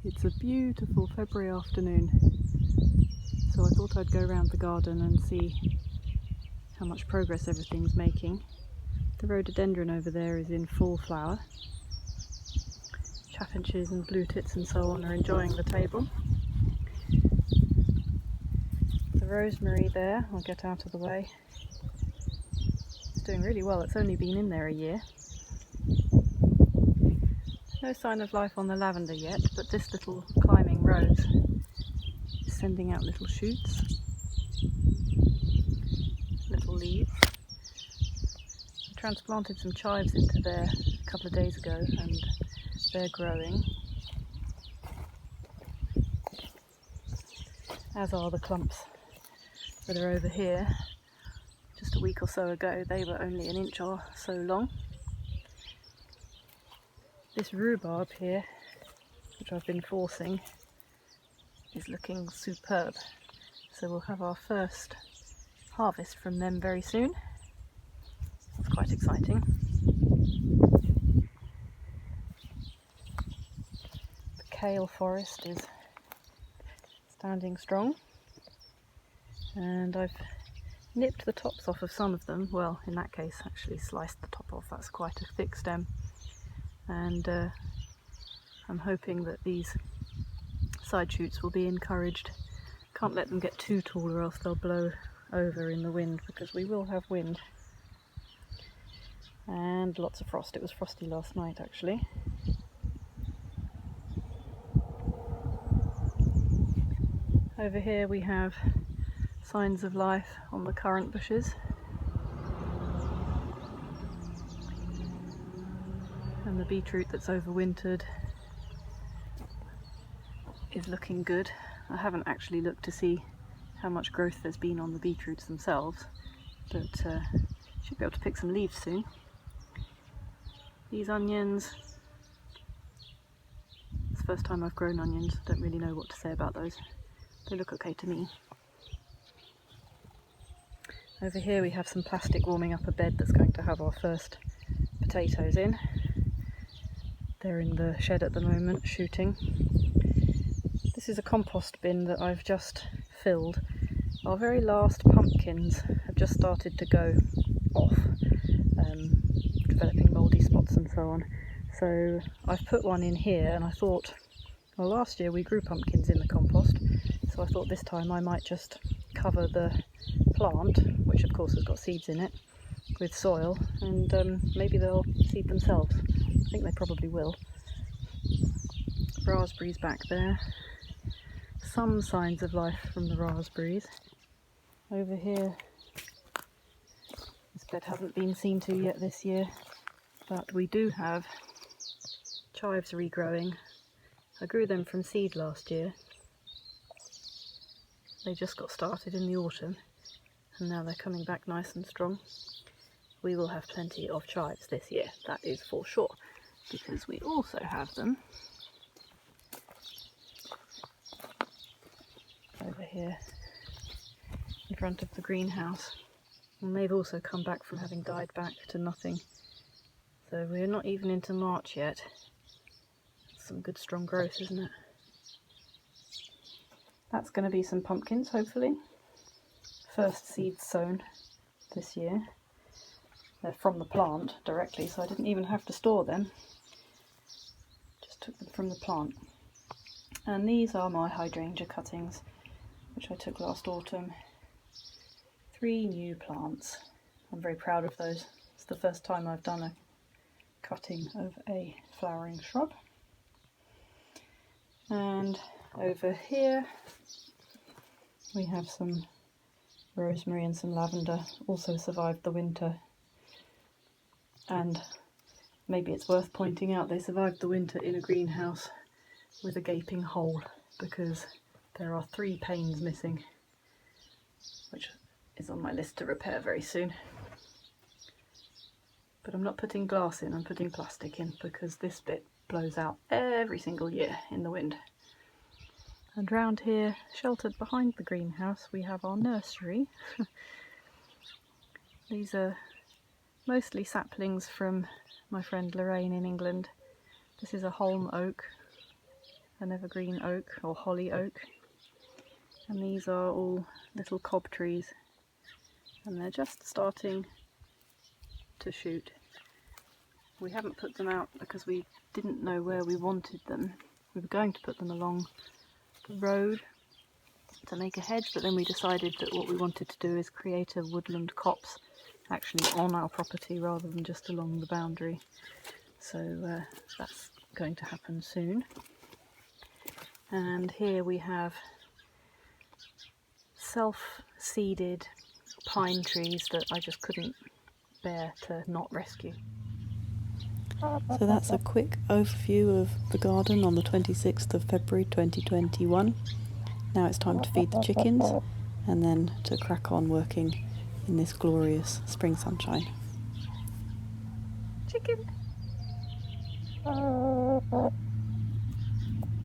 It's a beautiful February afternoon, so I thought I'd go around the garden and see how much progress everything's making. The rhododendron over there is in full flower. Chaffinches and blue tits and so on are enjoying the table. The rosemary there, I'll get out of the way, it's doing really well. It's only been in there a year. No sign of life on the lavender yet, but this little climbing rose is sending out little shoots, little leaves. I transplanted some chives into there a couple of days ago and they're growing, as are the clumps that are over here. Just a week or so ago they were only an inch or so long. This rhubarb here, which I've been forcing, is looking superb. So we'll have our first harvest from them very soon. That's quite exciting. The kale forest is standing strong, and I've nipped the tops off of some of them. Well, in that case actually sliced the top off, that's quite a thick stem. And I'm hoping that these side shoots will be encouraged. Can't let them get too tall or else they'll blow over in the wind, because we will have wind. And lots of frost. It was frosty last night actually. Over here we have signs of life on the currant bushes. And the beetroot that's overwintered is looking good. I haven't actually looked to see how much growth there's been on the beetroots themselves, but should be able to pick some leaves soon. These onions, it's the first time I've grown onions, don't really know what to say about those. They look okay to me. Over here we have some plastic warming up a bed that's going to have our first potatoes in. They're in the shed at the moment, shooting. This is a compost bin that I've just filled. Our very last pumpkins have just started to go off, developing mouldy spots and so on. So I've put one in here, and I thought, well, last year we grew pumpkins in the compost, so I thought this time I might just cover the plant, which of course has got seeds in it, with soil, and maybe they'll seed themselves. I think they probably will. Raspberries back there. Some signs of life from the raspberries. Over here, this bed hasn't been seen to yet this year, but we do have chives regrowing. I grew them from seed last year. They just got started in the autumn, and now they're coming back nice and strong. We will have plenty of chives this year, that is for sure, because we also have them over here in front of the greenhouse, and they've also come back from having died back to nothing. So we're not even into March yet. That's some good strong growth, isn't it? That's going to be some pumpkins, hopefully. First seeds sown this year. They're from the plant directly, so I didn't even have to store them. Just took them from the plant. And these are my hydrangea cuttings, which I took last autumn. 3 new plants. I'm very proud of those. It's the first time I've done a cutting of a flowering shrub. And over here we have some rosemary and some lavender, also survived the winter. And maybe it's worth pointing out they survived the winter in a greenhouse with a gaping hole, because there are 3 panes missing, which is on my list to repair very soon. But I'm not putting glass in, I'm putting plastic in, because this bit blows out every single year in the wind. And round here, sheltered behind the greenhouse, we have our nursery. These are mostly saplings from my friend Lorraine in England. This is a holm oak, an evergreen oak or holly oak, and these are all little cob trees, and they're just starting to shoot. We haven't put them out because we didn't know where we wanted them. We were going to put them along the road to make a hedge, but then we decided that what we wanted to do is create a woodland copse actually on our property rather than just along the boundary. So that's going to happen soon. And here we have self-seeded pine trees that I just couldn't bear to not rescue. So that's a quick overview of the garden on the 26th of February 2021. Now it's time to feed the chickens and then to crack on working in this glorious spring sunshine. Chicken!